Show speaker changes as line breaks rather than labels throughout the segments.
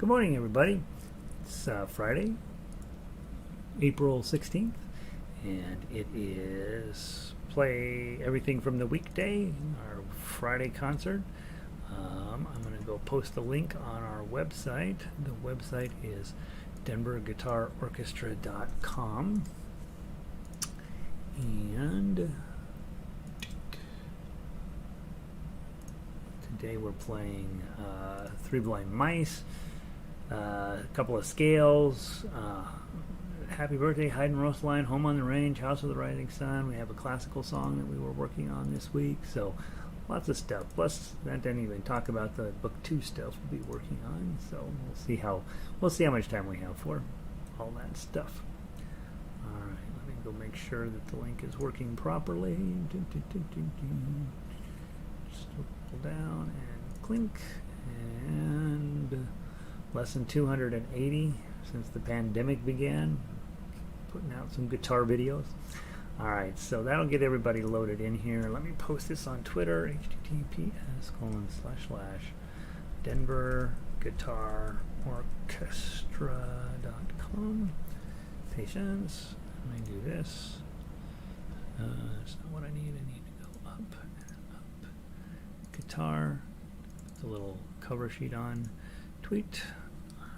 Good morning, everybody. It's Friday, April 16th, and it is play everything from the weekday, our Friday concert. I'm going to go post the link on our website. The website is denverguitarorchestra.com. And today we're playing Three Blind Mice, a couple of scales, Happy Birthday, Heidenröslein, Home on the Range, House of the Rising Sun. We have a classical song that we were working on this week, so lots of stuff. Plus, that didn't even talk about the book 2 stuff we'll be working on, so we'll see how much time we have for all that stuff. Alright, let me go make sure that the link is working properly. Just pull down and clink, and lesson 280 since the pandemic began, putting out some guitar videos. Alright, so that'll get everybody loaded in here. Let me post this on Twitter, https://denverguitarorchestra.com. Patience. Let me do this. That's not what I need. I need to go up and up. Guitar. Put the little cover sheet on. Tweet.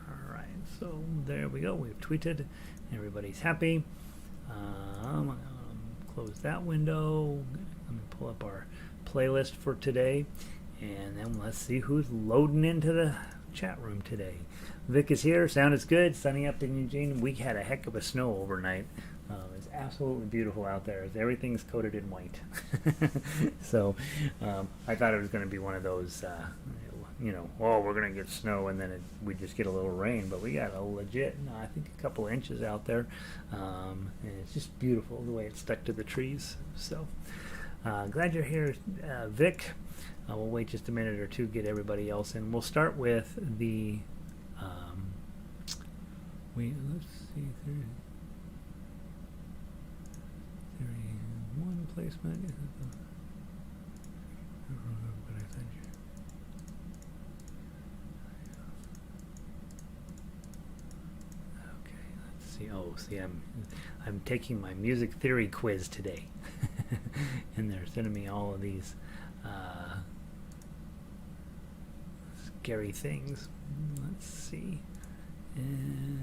Alright, so there we go. We've tweeted. Everybody's happy. Close that window. Let me pull up our playlist for today, and then let's see who's loading into the chat room today. Vic is here. Sound is good. Sunny up in Eugene. We had a heck of a snow overnight. It's absolutely beautiful out there. Everything's coated in white. So I thought it was going to be one of those, we're going to get snow and then we just get a little rain. But we got a legit, I think, a couple of inches out there. And it's just beautiful the way it's stuck to the trees. So glad you're here, Vic. We'll wait just a minute or two to get everybody else in. We'll start with the, let's see, 31 placement. I'm taking my music theory quiz today, and they're sending me all of these scary things. Let's see. And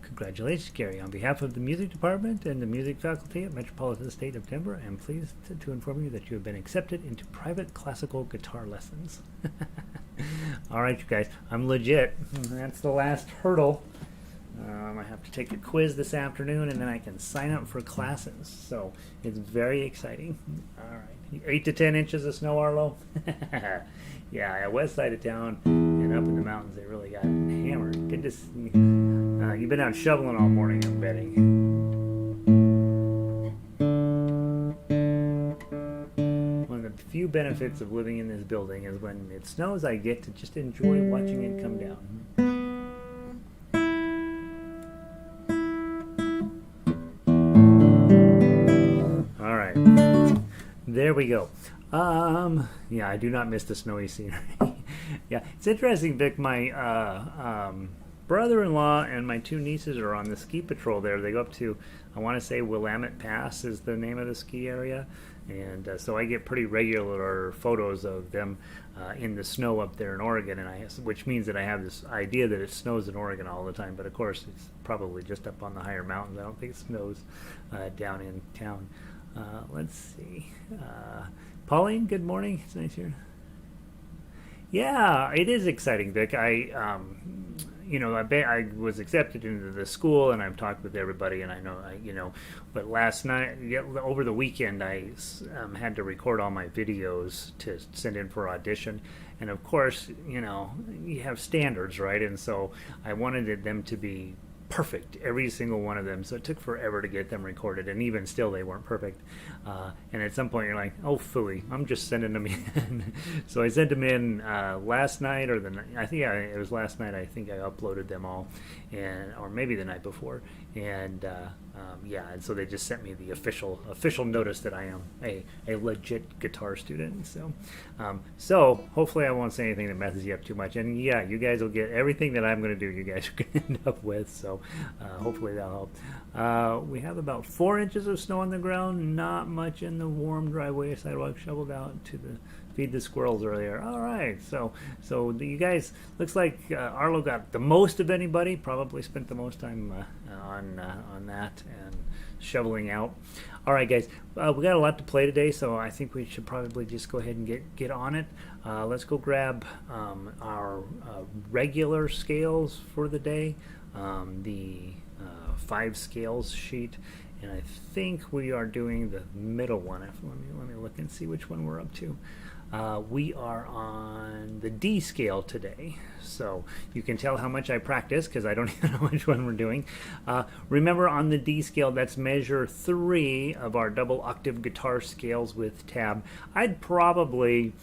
congratulations, Gary. On behalf of the music department and the music faculty at Metropolitan State of Denver, I am pleased to inform you that you have been accepted into private classical guitar lessons. All right, you guys, I'm legit. That's the last hurdle. I have to take a quiz this afternoon, and then I can sign up for classes. So it's very exciting. All right, 8 to 10 inches of snow, Arlo. Yeah, west side of town and up in the mountains, they really got hammered. Good to see. You've been out shoveling all morning, I'm betting. One of the few benefits of living in this building is when it snows, I get to just enjoy watching it come down. There we go. Yeah, I do not miss the snowy scenery. Yeah, it's interesting, Vic. My brother-in-law and my 2 nieces are on the ski patrol there. They go up to, I want to say, Willamette Pass is the name of the ski area. And so I get pretty regular photos of them in the snow up there in Oregon, which means that I have this idea that it snows in Oregon all the time. But of course, it's probably just up on the higher mountains. I don't think it snows down in town. Let's see. Pauline, good morning. It's nice here. Yeah, it is exciting, Vic. I was accepted into the school, and I've talked with everybody, and I know, but last night, over the weekend, I had to record all my videos to send in for audition, and of course, you have standards, right? And so I wanted them to be perfect, every single one of them, so it took forever to get them recorded, and even still they weren't perfect, and at some point you're like, oh phooey, I'm just sending them in. So I sent them in last night, or it was last night. I think I uploaded them all, or maybe the night before, and yeah, and so they just sent me the official notice that I am a legit guitar student. So hopefully I won't say anything that messes you up too much. And yeah, you guys will get everything that I'm going to do. You guys are going to end up with. So hopefully that'll help. We have about 4 inches of snow on the ground. Not much in the warm driveway. Sidewalk shoveled out to feed the squirrels earlier. All right, so you guys, looks like Arlo got the most of anybody. Probably spent the most time on that and shoveling out. All right, guys, we got a lot to play today, so I think we should probably just go ahead and get on it. Let's go grab our regular scales for the day, the 5 scales sheet. And I think we are doing the middle one. Let me look and see which one we're up to. We are on the D scale today, so you can tell how much I practice because I don't even know which one we're doing. Remember, on the D scale, that's measure 3 of our double octave guitar scales with tab. I'd probably,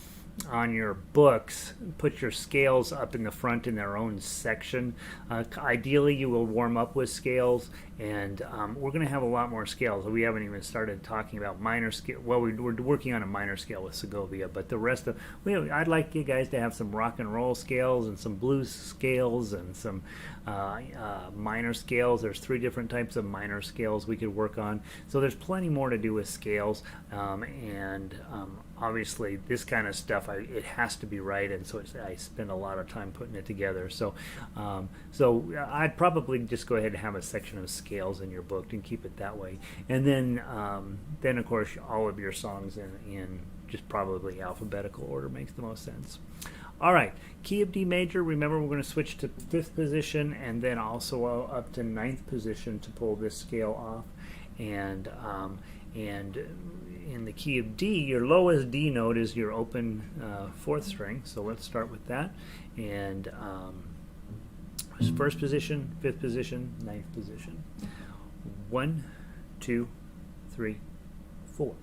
on your books, put your scales up in the front in their own section. Ideally, you will warm up with scales, and we're going to have a lot more scales. We haven't even started talking about minor scale. Well, we're working on a minor scale with Segovia, but the rest of I'd like you guys to have some rock and roll scales and some blues scales and some minor scales. There's 3 different types of minor scales we could work on. So there's plenty more to do with scales, and obviously this kind of stuff, it has to be right, and so I spend a lot of time putting it together. So I'd probably just go ahead and have a section of scales in your book and keep it that way, and then of course all of your songs in just probably alphabetical order makes the most sense. All right, key of D major. Remember, we're going to switch to 5th position and then also up to 9th position to pull this scale off. And in the key of D, your lowest D note is your open 4th string. So let's start with that. And 1st position, 5th position, 9th position. 1, 2, 3, 4.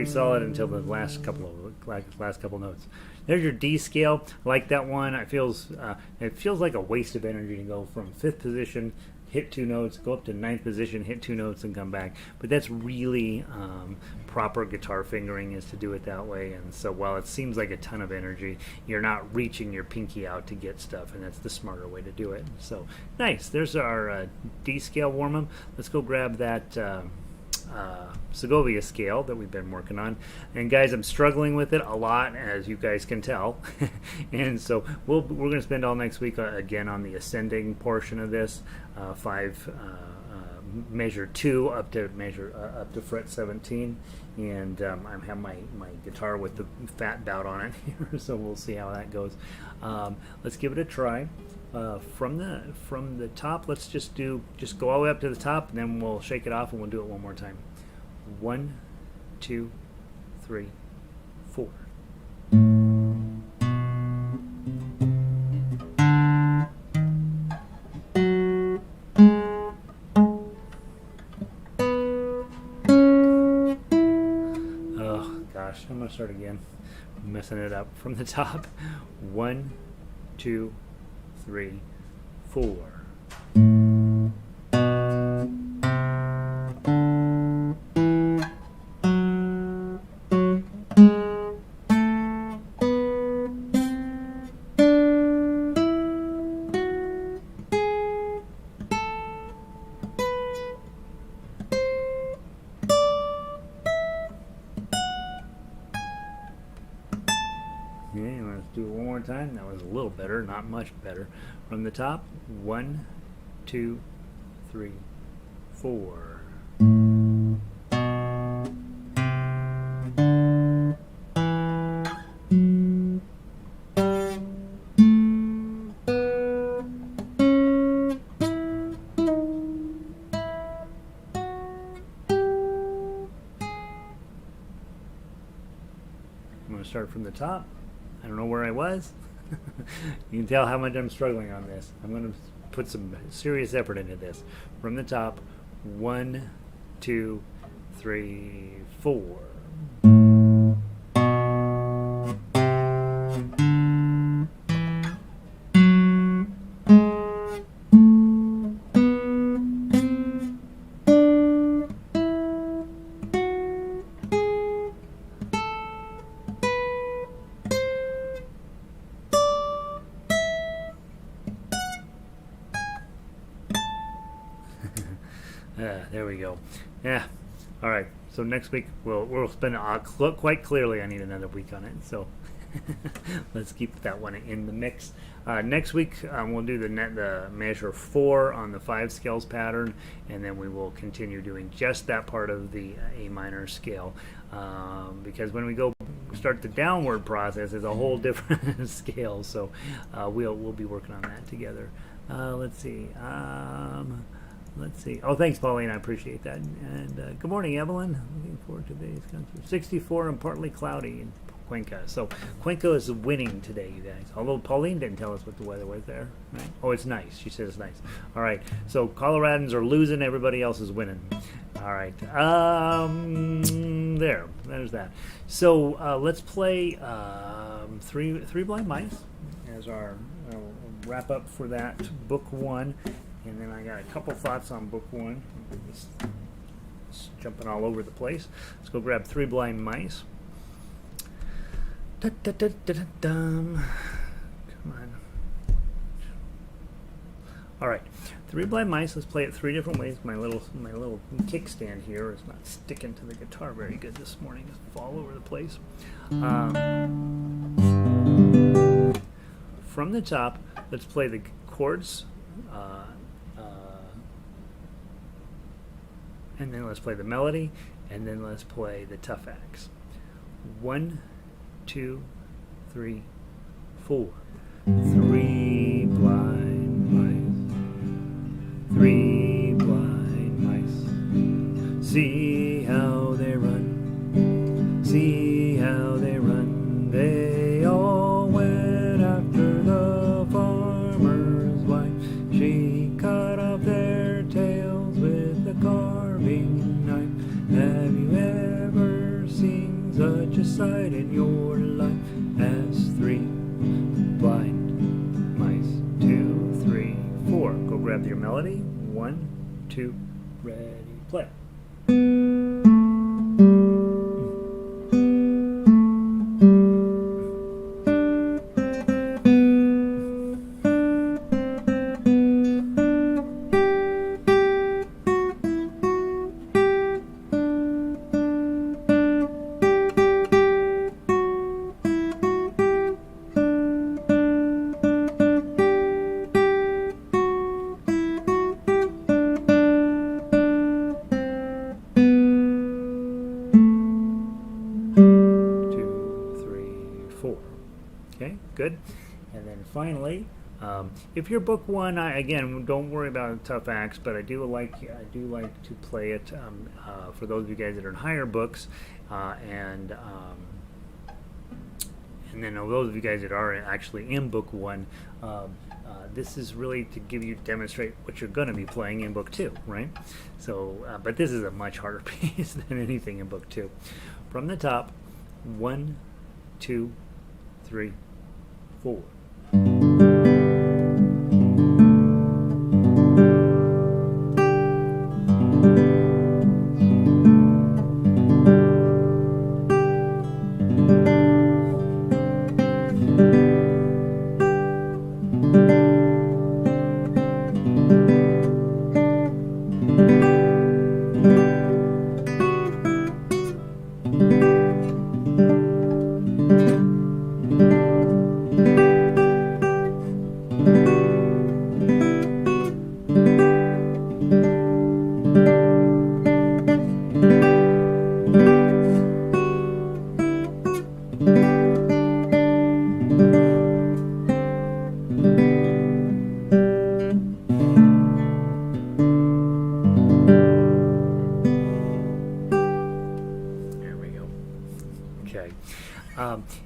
Solid until the last couple notes. There's your D scale. I like that one. It feels like a waste of energy to go from 5th position, hit 2 notes, go up to 9th position, hit 2 notes, and come back. But that's really proper guitar fingering, is to do it that way. And so while it seems like a ton of energy, you're not reaching your pinky out to get stuff, and that's the smarter way to do it. So nice. There's our D scale warm-up. Let's go grab that Segovia scale that we've been working on. And guys, I'm struggling with it a lot, as you guys can tell. And so we're going to spend all next week again on the ascending portion of this, 5 measure 2 up to fret 17. And I have my guitar with the fat dot on it here, so we'll see how that goes. Let's give it a try. From the top, let's just go all the way up to the top, and then we'll shake it off and we'll do it one more time. 1, 2, 3, 4. Oh gosh, I'm gonna start again. I'm messing it up from the top. 1, 2, 3, 4. Okay, let's do it one more time. That was a little better, not much better. From the top, 1, 2, 3, 4. I'm going to start from the top. I don't know where I was. You can tell how much I'm struggling on this. I'm going to put some serious effort into this. From the top, 1, 2, 3, 4. There we go. Yeah. All right. So next week we'll spend quite clearly. I need another week on it. So let's keep that one in the mix. Next week we'll do the measure 4 on the 5 scales pattern, and then we will continue doing just that part of the A minor scale. Because when we go start the downward process, it's a whole different scale. So we'll be working on that together. Let's see. Let's see. Oh, thanks, Pauline. I appreciate that. And good morning, Evelyn. Looking forward to today's concert. 64 and partly cloudy in Cuenca. So Cuenca is winning today, you guys. Although Pauline didn't tell us what the weather was there. Right? Oh, it's nice. She said it's nice. All right. So Coloradans are losing. Everybody else is winning. All right. There's that. So let's play three Blind Mice as our wrap up for that book 1. And then I got a couple thoughts on book 1. Just jumping all over the place. Let's go grab 3 Blind Mice. Come on. All right, 3 Blind Mice. Let's play it 3 different ways. My little kickstand here is not sticking to the guitar very good this morning. It's all over the place. From the top, let's play the chords. And then let's play the melody, and then let's play the tough acts. 1, 2, 3, 4. 3 blind mice. 3 blind mice. See how they run. See how they run. They all went after the farmer's wife. She cut off their tails with a carving knife. Have you ever seen such a sight in your life as 3 blind mice? 2, 3, 4. Go grab your melody. 1, 2, ready, play. Good. And then finally, if you're book 1, again, don't worry about tough acts, but I do like to play it for those of you guys that are in higher books, and then those of you guys that are actually in book 1. This is really to demonstrate what you're going to be playing in book 2, right? So, but this is a much harder piece than anything in book 2. From the top, 1, 2, 3, 4.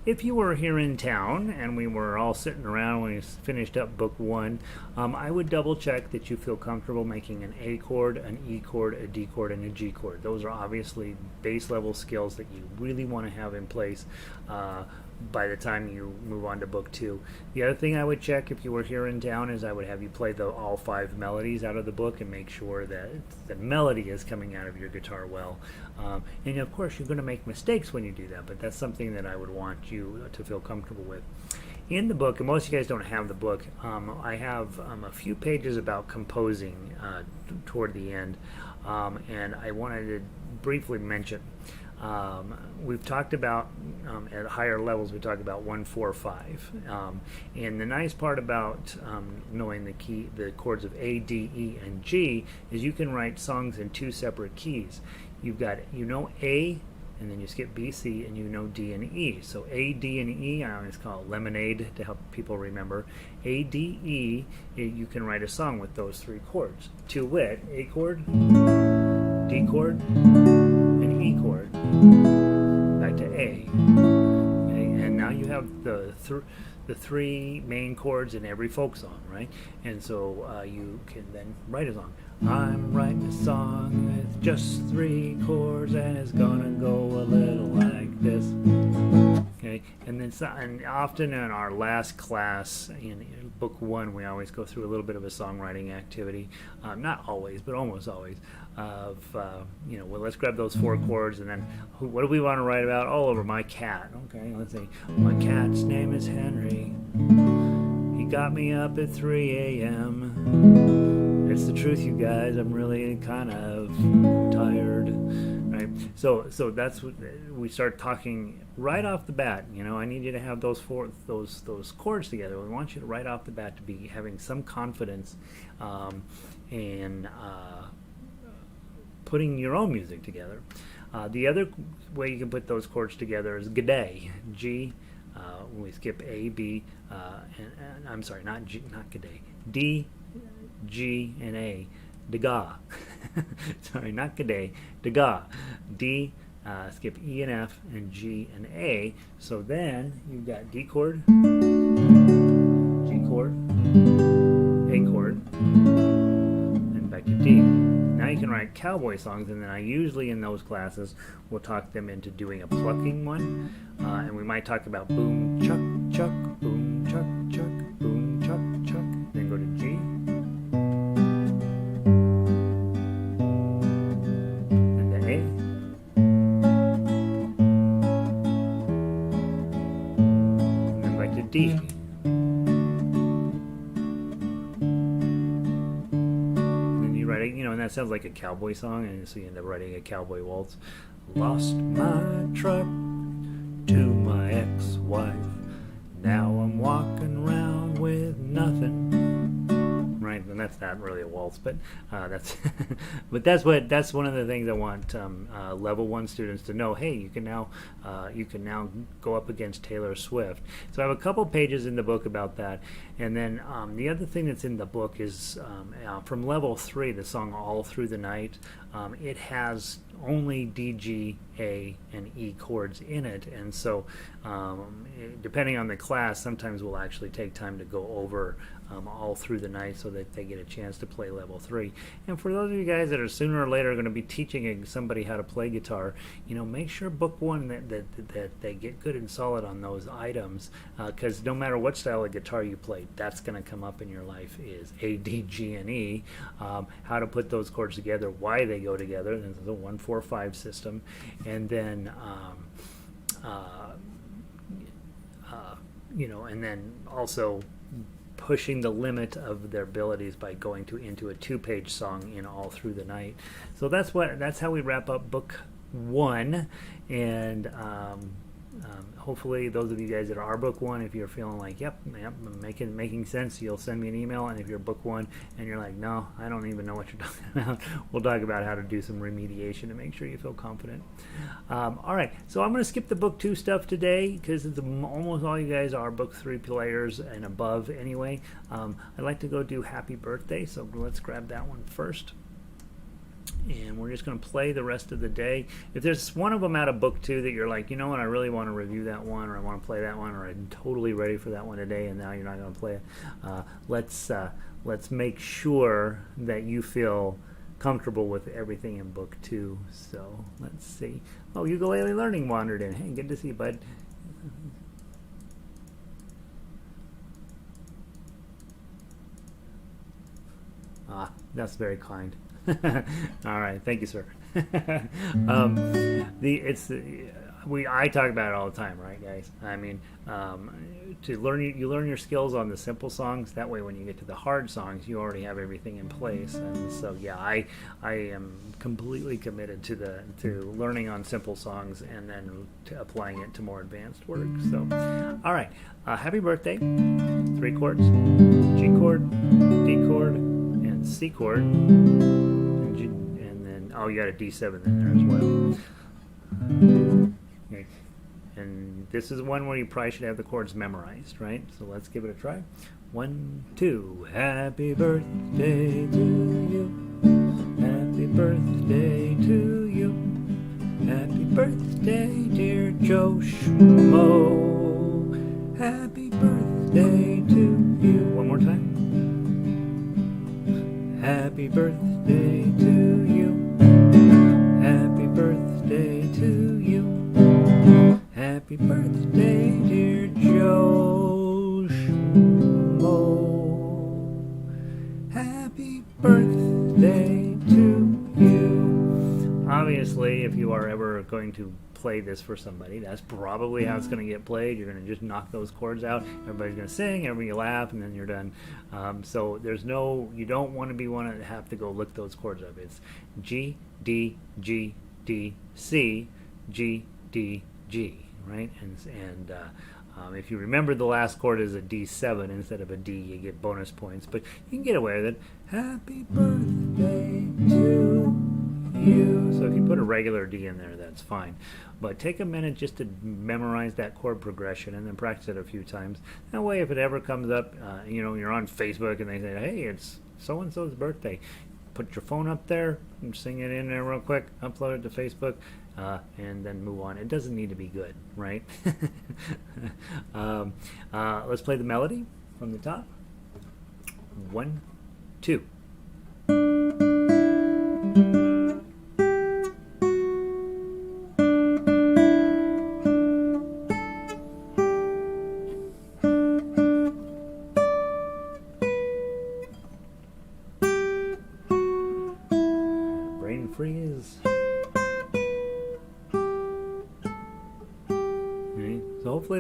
if you were here in town and we were all sitting around when we finished up book one, I would double check that you feel comfortable making an A chord, an E chord, a D chord, and a G chord. Those are obviously base level skills that you really want to have in place by the time you move on to book two. The other thing I would check if you were here in town is I would have you play all 5 melodies out of the book and make sure that the melody is coming out of your guitar well. And of course you're going to make mistakes when you do that, but that's something that I would want you to feel comfortable with. In the book, and most of you guys don't have the book, I have a few pages about composing toward the end, and I wanted to briefly mention we've talked about at higher levels, we talk about 1, 4, 5, and the nice part about knowing the chords of A, D, E, and G is you can write songs in 2 separate keys. You've got A, and then you skip B, C, and D and E. So A, D, and E, I always call it lemonade to help people remember. A, D, E, you can write a song with those 3 chords. To wit, A chord, D chord, and E chord. Back to A. Okay, and now you have the 3 main chords in every folk song, right? And so you can then write a song. I'm writing a song with just 3 chords and it's gonna go a little like this. Okay, and then and often in our last class in book 1 we always go through a little bit of a songwriting activity, not always but almost always, of well, let's grab those 4 chords and then what do we want to write about? All over my cat. Okay, let's see. My cat's name is Henry. He got me up at 3 a.m. It's the truth, you guys. I'm really kind of tired, right? So that's what we start talking right off the bat. I need you to have those chords together. We want you to right off the bat to be having some confidence in putting your own music together. The other way you can put those chords together is g'day. G. When we skip A, B, and I'm sorry, not G, not g'day. D, G, and A. Daga. Sorry, not g'day. Daga. D, skip E and F, and G and A. So then you've got D chord, G chord, A chord, and back to D. Now you can write cowboy songs, and then I usually in those classes will talk them into doing a plucking one, and we might talk about boom, chuck, chuck, boom, chuck, chuck, boom, chuck, chuck, then go to G, and then A, and then back to D. And that sounds like a cowboy song, and so you end up writing a Cowboy Waltz. Lost my truck to my ex-wife. Now I'm walking around with nothing. Right, and that's not really a waltz, but that's that's one of the things I want level 1 students to know. Hey, you can now go up against Taylor Swift. So I have a couple pages in the book about that, and then the other thing that's in the book is from level 3, the song All Through the Night. It has only D, G, A, and E chords in it, and so depending on the class, sometimes we'll actually take time to go over All Through the Night so that they get a chance to play level 3. And for those of you guys that are sooner or later going to be teaching somebody how to play guitar, make sure book 1 that they get good and solid on those items, because no matter what style of guitar you play, that's going to come up in your life is A, D, G, and E, how to put those chords together, why they go together. This is a 1, 4, 5 system, and then and then also pushing the limit of their abilities by going into a 2-page song in All Through the Night. So that's how we wrap up book 1, and hopefully those of you guys that are book 1, if you're feeling like yep making sense, you'll send me an email. And if you're book 1 and you're like, no, I don't even know what you're talking about, we'll talk about how to do some remediation to make sure you feel confident. All right, so I'm going to skip the book 2 stuff today because almost all you guys are book 3 players and above anyway. I'd like to go do Happy Birthday, so let's grab that one first. And we're just going to play the rest of the day. If there's one of them out of book 2 that you're like, you know what, I really want to review that one, or I want to play that one, or I'm totally ready for that one today, and now you're not going to play it, let's make sure that you feel comfortable with everything in book 2. So let's see. Oh, Ukulele Learning wandered in. Hey, good to see you, bud. That's very kind. All right, thank you, sir. I talk about it all the time, right, guys? I mean, you learn your skills on the simple songs. That way, when you get to the hard songs, you already have everything in place. And so, yeah, I am completely committed to learning on simple songs and then to applying it to more advanced work. So, all right, happy birthday. 3 chords: G chord, D chord, and C chord. And then, oh, you got a D7 in there as well. Okay. And this is one where you probably should have the chords memorized, right? So let's give it a try. 1, 2. Happy birthday to you. Happy birthday to you. Happy birthday, dear Joe Schmo. Happy birthday to you. One more time. Happy birthday to you. Happy birthday to you. Happy birthday, dear Joe Schmo. Happy birthday to you. Obviously, if you are ever going to play this for somebody, that's probably how it's going to get played. You're going to just knock those chords out. Everybody's going to sing, everybody laugh, and then you're done. So you don't want to be one to have to go look those chords up. It's G, D, G, D, C, G, D, G, right? And if you remember the last chord is a D7 instead of a D, you get bonus points. But you can get away with it. Happy birthday to you. So if you put a regular D in there, that's fine. But take a minute just to memorize that chord progression and then practice it a few times. That way, if it ever comes up, you're on Facebook and they say, hey, it's so-and-so's birthday. Put your phone up there and sing it in there real quick, upload it to Facebook, and then move on. It doesn't need to be good, right? Let's play the melody from the top. 1, 2. Freeze. Okay. So hopefully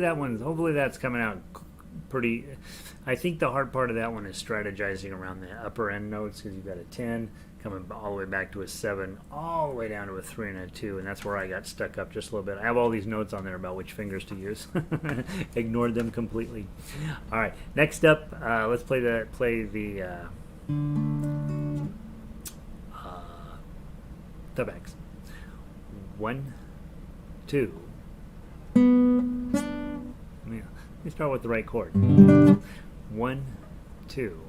that's coming out pretty. I think the hard part of that one is strategizing around the upper end notes, because you've got a 10 coming all the way back to a 7, all the way down to a 3 and a 2, and that's where I got stuck up just a little bit. I have all these notes on there about which fingers to use. Ignored them completely. All right, next up, let's play the Tubax. 1, 2. Let me start with the right chord. 1, 2.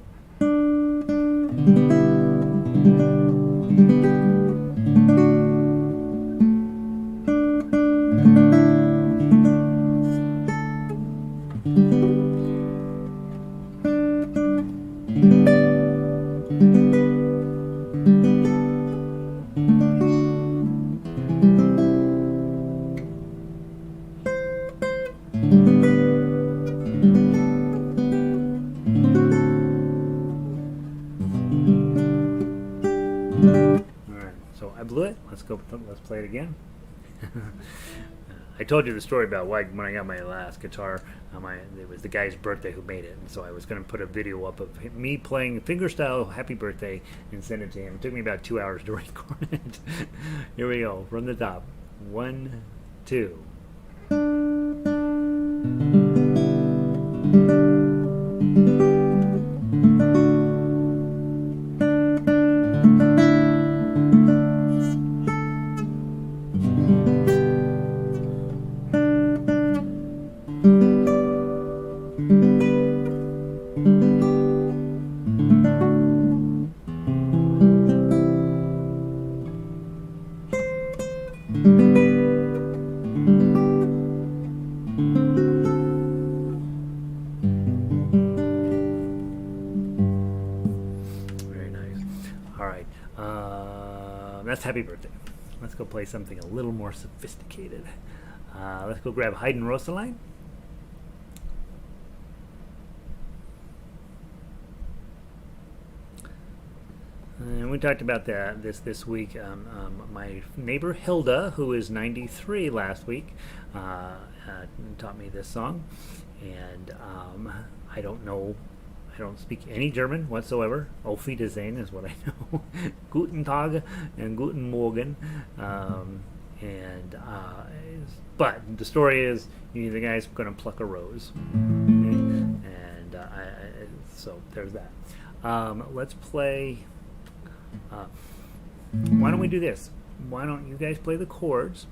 Let's play it again. I told you the story about when I got my last guitar. It was the guy's birthday who made it, and so I was going to put a video up of me playing fingerstyle "Happy Birthday" and send it to him. It took me about 2 hours to record it. Here we go from the top. 1, 2. That's Happy Birthday. Let's go play something a little more sophisticated. Let's go grab Heidenröslein. And we talked about this week. My neighbor Hilda, who is 93 last week, taught me this song, and I don't speak any German whatsoever. Auf Wiedersehen is what I know. Guten Tag and Guten Morgen. But the story is, the guy's going to pluck a rose. Okay? And so there's that. Let's play. Why don't we do this? Why don't you guys play the chords,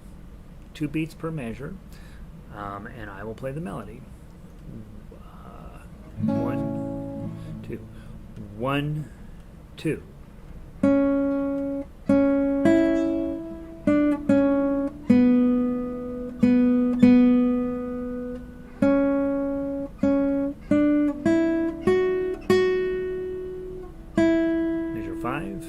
2 beats per measure, and I will play the melody. 1, 2, 1, 2. Measure 5.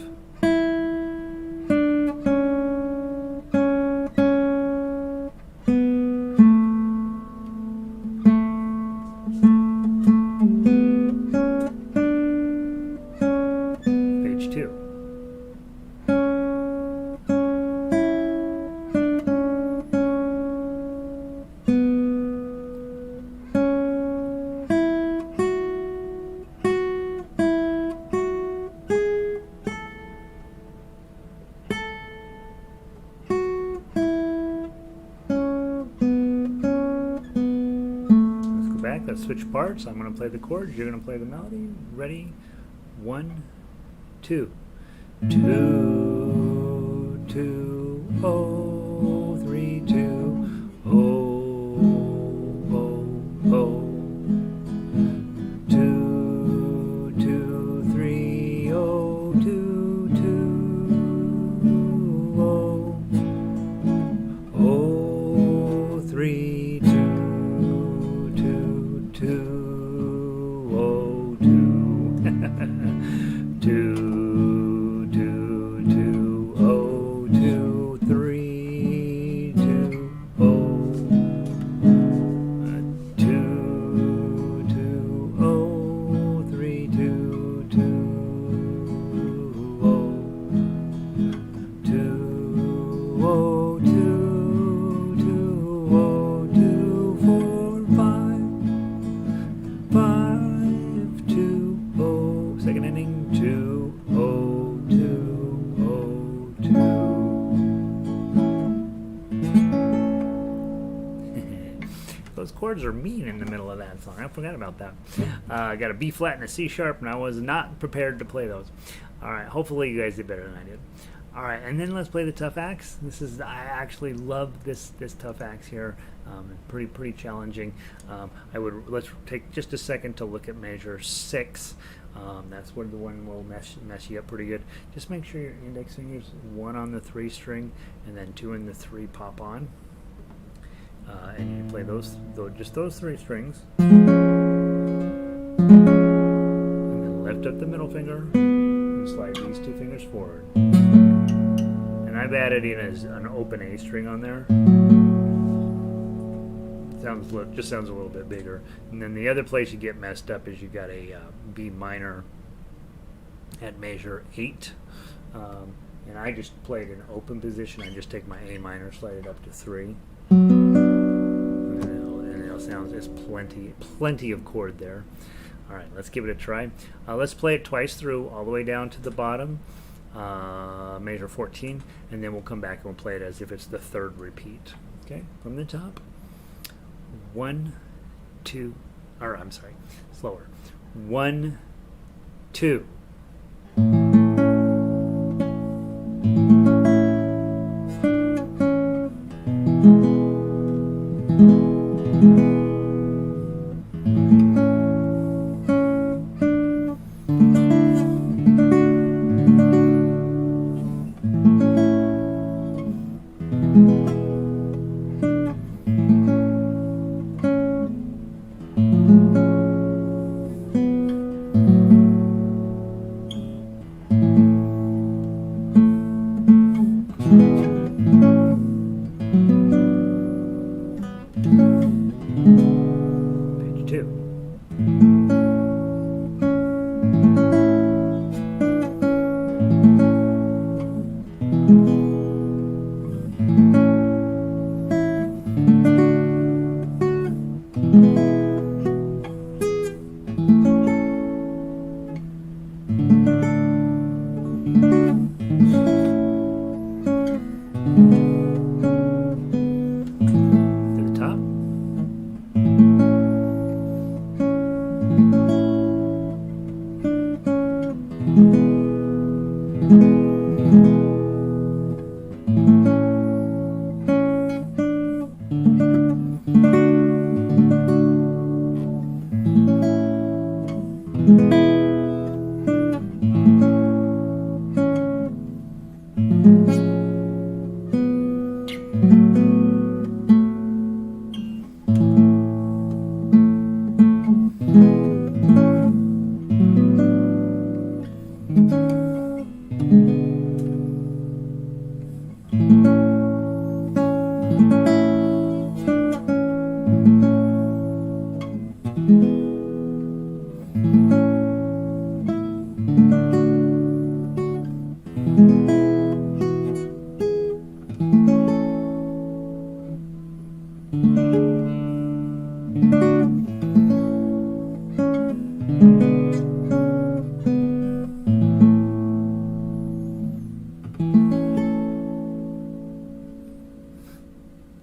Page 2. Let's switch parts. I'm going to play the chords. You're going to play the melody. Ready? 1, 2. 2, 2, oh, 3, 2, oh, oh, oh. 2, 2, 3, oh, 2, 2, oh, oh, 3, 2. 2, oh, 2, 2, 2, 2, oh, 2, 3, 2, oh, 2, 2, oh, 3, 2, 2, oh, 2, oh, 2, 2, oh, 2, 4, 5. 5, 2, oh, second ending, 2, oh, 2, oh, 2. Those chords are mean in the middle of that song. I forgot about that. I got a B flat and a C sharp, and I was not prepared to play those. All right, hopefully you guys did better than I did. All right, and then let's play the tough axe. I actually love this tough axe here. Pretty challenging. Let's take just a second to look at measure 6. That's where the one will mess you up pretty good. Just make sure your index fingers, 1 on the 3 string, and then 2 in the 3 pop on. And you play just those 3 strings. And then lift up the middle finger and slide these 2 fingers forward. And I've added in an open A string on there. Just sounds a little bit bigger. And then the other place you get messed up is you got a B minor at measure 8. And I just played in open position. I just take my A minor, slide it up to 3. And it'll sound, there's plenty of chord there. All right, let's give it a try. Let's play it twice through, all the way down to the bottom, measure 14, and then we'll come back and we'll play it as if it's the 3rd repeat. Okay, from the top. 1, 2, or I'm sorry, slower. 1, 2.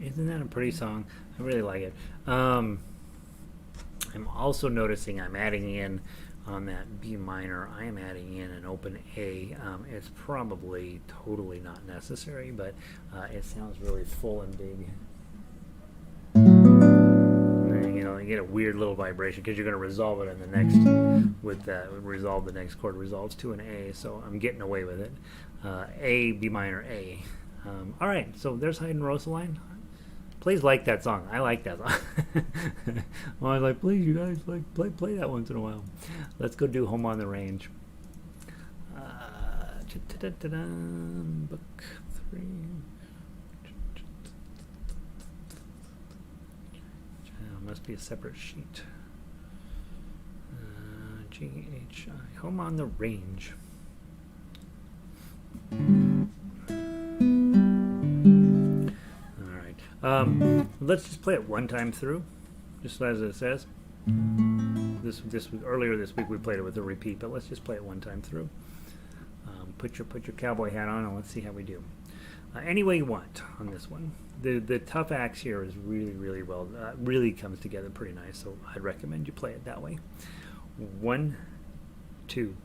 Isn't that a pretty song? I really like it. I'm also noticing I'm adding in on that B minor, I am adding in an open A. It's probably totally not necessary, but it sounds really full and big. And, you know, you get a weird little vibration because you're going to resolve it in the next, with that, resolve the next chord resolves to an A, so I'm getting away with it. A, B minor, A. All right, so there's Heidenröslein. Please like that song. I like that song. Well, I was like, please, you guys, like play that once in a while. Let's go do Home on the Range. Book 3. Must be a separate sheet. GHI. Home on the Range. Let's just play it one time through, just as it says. Earlier this week we played it with a repeat, but let's just play it one time through. Put your cowboy hat on and let's see how we do. Any way you want on this one. The tough axe here is really well, really comes together pretty nice. So I'd recommend you play it that way. 1, 2.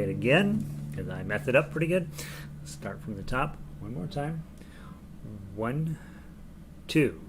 Again, because I messed it up pretty good. Let's start from the top one more time. 1, 2.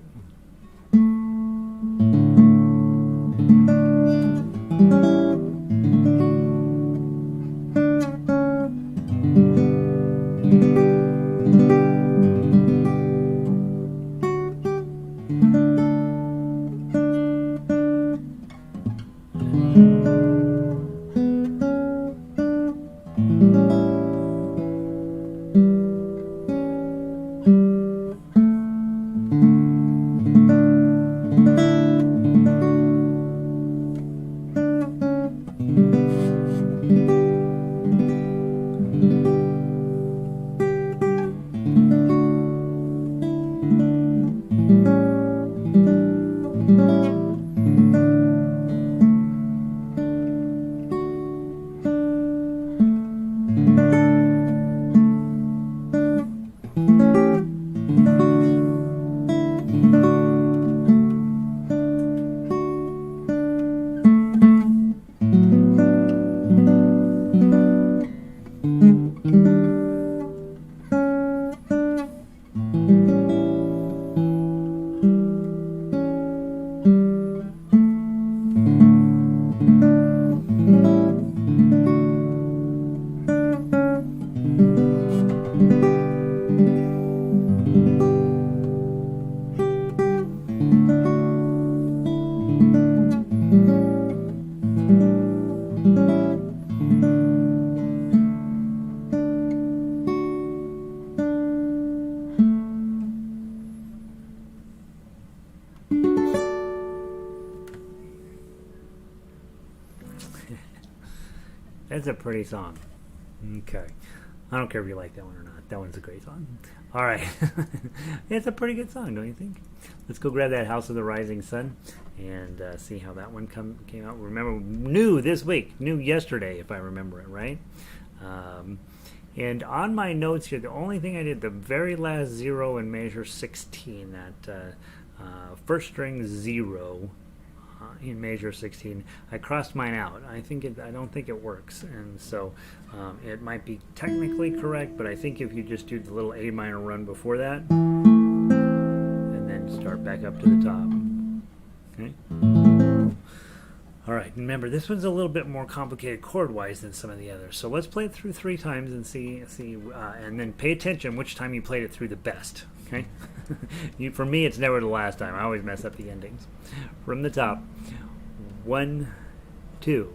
That's a pretty song. Okay. I don't care if you like that one or not. That one's a great song. All right. It's a pretty good song, don't you think? Let's go grab that House of the Rising Sun and see how that one came out. Remember, new this week, new yesterday, if I remember it right. And on my notes here, the only thing I did, the very last zero in measure 16, that first string 0 in measure 16, I crossed mine out. I don't think it works, and so it might be technically correct, but I think if you just do the little A minor run before that, and then start back up to the top. Okay. All right, remember, this one's a little bit more complicated chord-wise than some of the others. So let's play it through 3 times and see, and then pay attention which time you played it through the best. Okay, for me, it's never the last time. I always mess up the endings. From the top, 1, 2.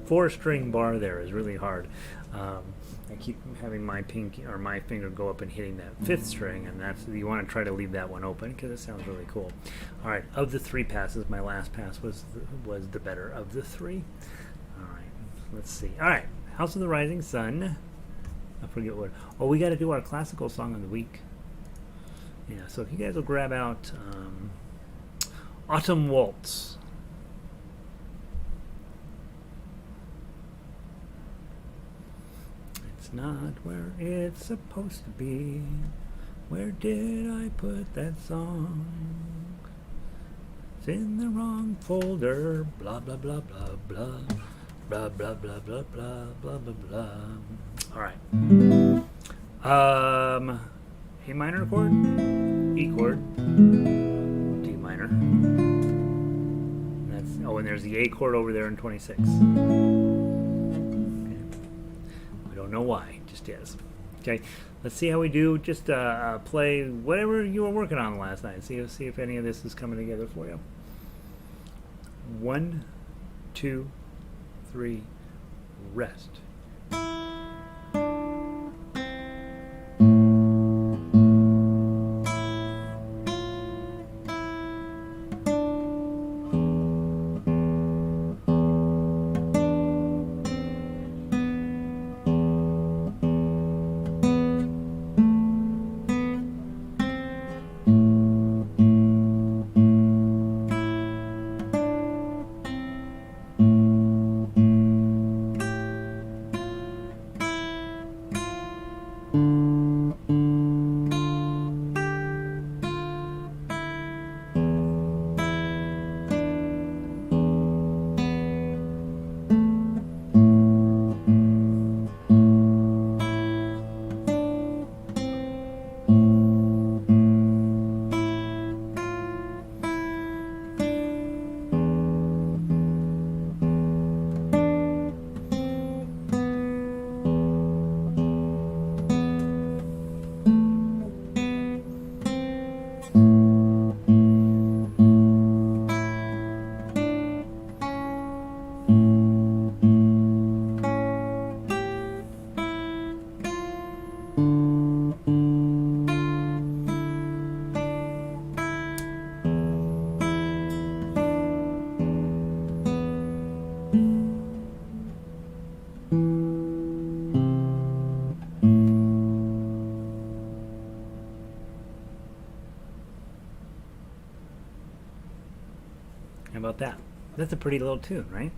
Four-string bar there is really hard. I keep having my finger go up and hitting that 5th string, and you want to try to leave that one open because it sounds really cool. All right, of the 3 passes, my last pass was the better of the 3. All right, let's see. All right, House of the Rising Sun. I forget what. Oh, we got to do our classical song of the week. Yeah, so if you guys will grab out Autumn Waltz. It's not where it's supposed to be. Where did I put that song? It's in the wrong folder. Blah blah blah blah blah. Blah blah blah blah blah blah blah blah. All right. A minor chord, E chord, D minor. And there's the A chord over there in 26. Don't know why, just is. Okay, let's see how we do. Just play whatever you were working on last night. See if any of this is coming together for you. 1, 2, 3, rest. How about that? That's a pretty little tune, right?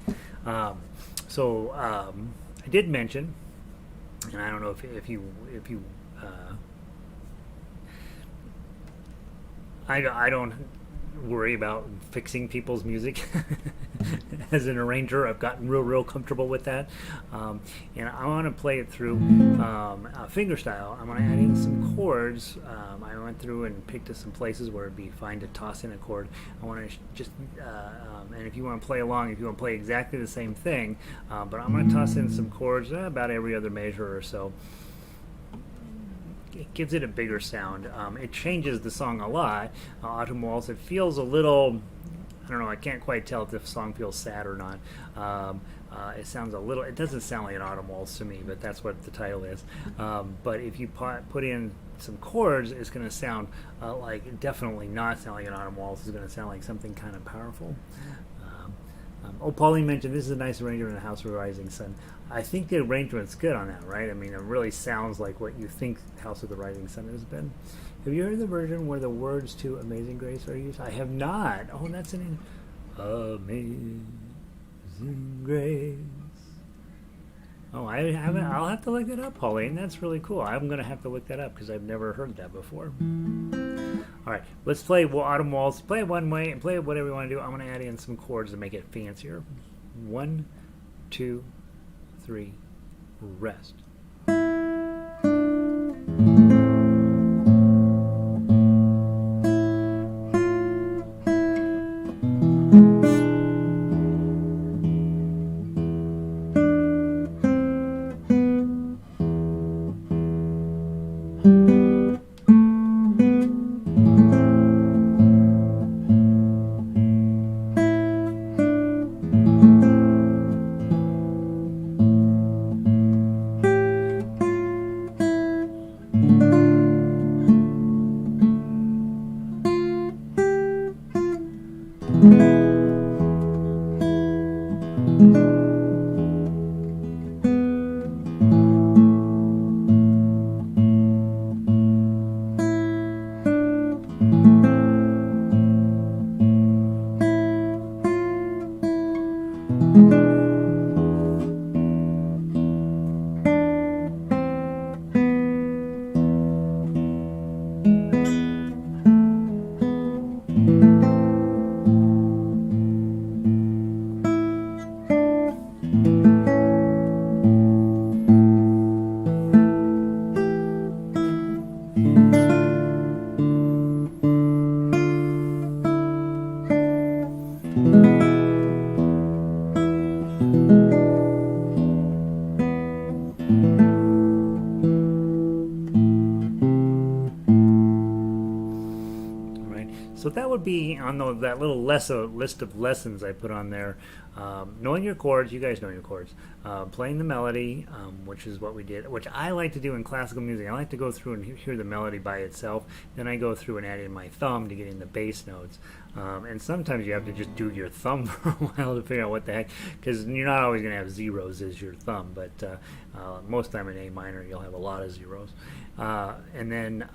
I did mention, and I don't know if you I don't worry about fixing people's music as an arranger. I've gotten real comfortable with that, and I want to play it through fingerstyle. I'm going to add in some chords. I went through and picked some places where it'd be fine to toss in a chord. I want to just and if you want to play along, if you want to play exactly the same thing, but I'm going to toss in some chords about every other measure or so. It gives it a bigger sound. It changes the song a lot. Autumn Waltz, it feels a little, I don't know, I can't quite tell if the song feels sad or not. It sounds a little, it doesn't sound like an Autumn Waltz to me, but that's what the title is. But if you put in some chords, it's going to sound definitely not sound like an Autumn Waltz. It's going to sound like something kind of powerful. Pauline mentioned this is a nice arrangement in the House of the Rising Sun. I think the arrangement's good on that, right? I mean, it really sounds like what you think House of the Rising Sun has been. Have you heard the version where the words to Amazing Grace are used? I have not. Oh, that's an Amazing Grace. Oh, I haven't. I'll have to look that up, Pauline. That's really cool. I'm going to have to look that up because I've never heard that before. All right, let's play Autumn Waltz. Play it one way and play it whatever you want to do. I'm going to add in some chords to make it fancier. 1, 2, 3, rest. So that would be on that little list of lessons I put on there. Knowing your chords, you guys know your chords. Playing the melody, which is what we did, which I like to do in classical music. I like to go through and hear the melody by itself. Then I go through and add in my thumb to get in the bass notes. And sometimes you have to just do your thumb for a while to figure out what the heck, because you're not always going to have zeros as your thumb, but most time in A minor you'll have a lot of zeros. And then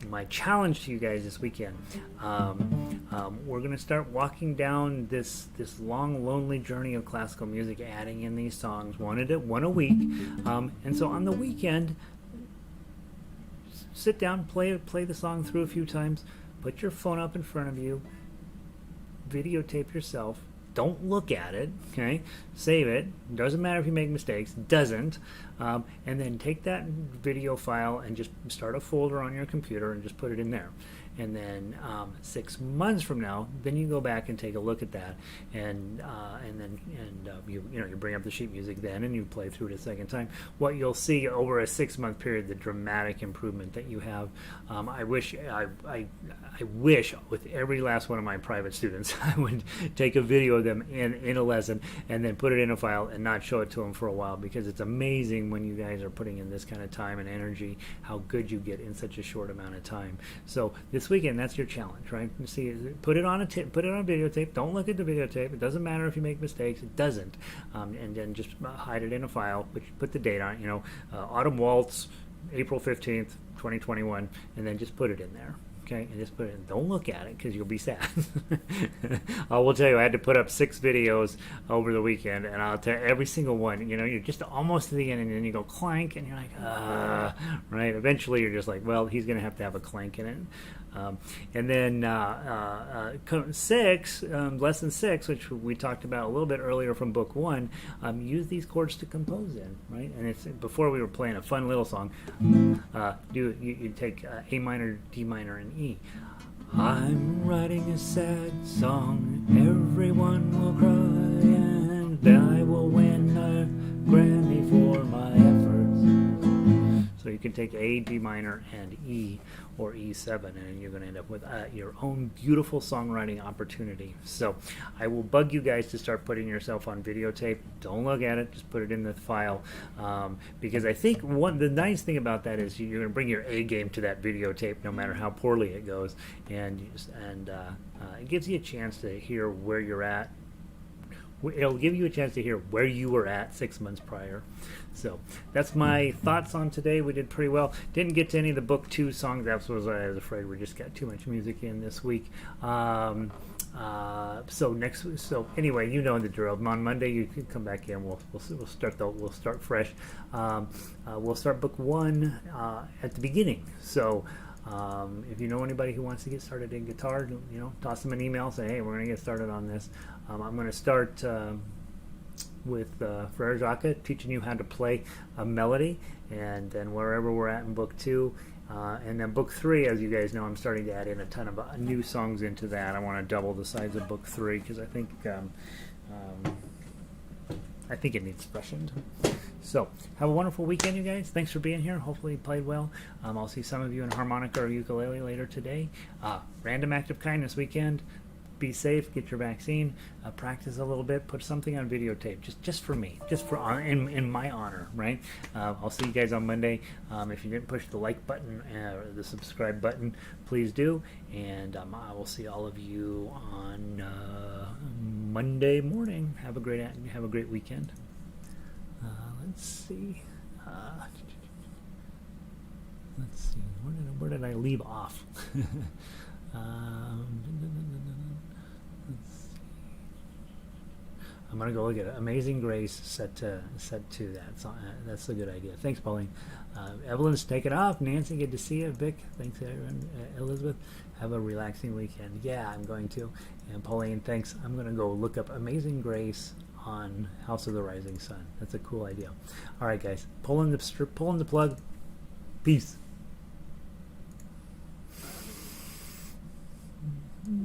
my challenge to you guys this weekend, we're going to start walking down this long, lonely journey of classical music, adding in these songs, one a week. And so on the weekend, sit down, play the song through a few times, put your phone up in front of you, videotape yourself. Don't look at it, okay? Save it. Doesn't matter if you make mistakes. Doesn't. And then take that video file and just start a folder on your computer and just put it in there. And then 6 months from now, then you go back and take a look at that, and you bring up the sheet music then, and you play through it a second time. What you'll see over a 6-month period, the dramatic improvement that you have. I wish with every last one of my private students, I would take a video of them in a lesson and then put it in a file and not show it to them for a while, because it's amazing when you guys are putting in this kind of time and energy, how good you get in such a short amount of time. So this weekend, that's your challenge, right? You see, put it on videotape. Don't look at the videotape. It doesn't matter if you make mistakes. It doesn't. And then just hide it in a file. Put the date on it. Autumn Waltz, April 15th, 2021, and then just put it in there. Okay, and just put it in. Don't look at it because you'll be sad. I will tell you, I had to put up 6 videos over the weekend, and I'll tell you, every single one, you know, you're just almost to the end, and then you go clank, and you're like, right? Eventually, you're just like, well, he's going to have a clank in it. And then lesson 6, which we talked about a little bit earlier from book 1, use these chords to compose in, right? And it's before we were playing a fun little song. You take A minor, D minor, and E. I'm writing a sad song, everyone will cry, and I will win a Grammy for my efforts. So you can take A, D minor, and E, or E7, and you're going to end up with your own beautiful songwriting opportunity. So I will bug you guys to start putting yourself on videotape. Don't look at it, just put it in the file, because I think the nice thing about that is you're going to bring your A game to that videotape no matter how poorly it goes, and it gives you a chance to hear where you're at. It'll give you a chance to hear where you were at 6 months prior. So that's my thoughts on today. We did pretty well. Didn't get to any of the book 2 songs. That's what I was afraid. We just got too much music in this week. So next week. So anyway, you know the drill. On Monday you can come back in. We'll start fresh. We'll start book 1 at the beginning. So. If you know anybody who wants to get started in guitar, you know, toss them an email. Say, hey, we're going to get started on this. I'm going to start with Frere Jacques teaching you how to play a melody, and then wherever we're at in book 2. And then book 3, as you guys know, I'm starting to add in a ton of new songs into that. I want to double the size of book 3 because I think it needs freshened. So, have a wonderful weekend, you guys. Thanks for being here. Hopefully you played well. I'll see some of you in harmonica or ukulele later today. Random act of kindness weekend. Be safe. Get your vaccine. Practice a little bit. Put something on videotape, just for me, just for in my honor, right? I'll see you guys on Monday. If you didn't push the like button or the subscribe button, please do. And I will see all of you on Monday morning. Have a great weekend. Let's see. Where did I leave off? Let's see. I'm gonna go look at it. Amazing Grace set to that song. That's a good idea. Thanks, Pauline. Evelyn's taking off. Nancy, good to see you. Vic, thanks, everyone. Elizabeth, have a relaxing weekend. Yeah, I'm going to. And Pauline, thanks. I'm gonna go look up Amazing Grace on House of the Rising Sun. That's a cool idea. All right, guys, pulling the plug. Peace.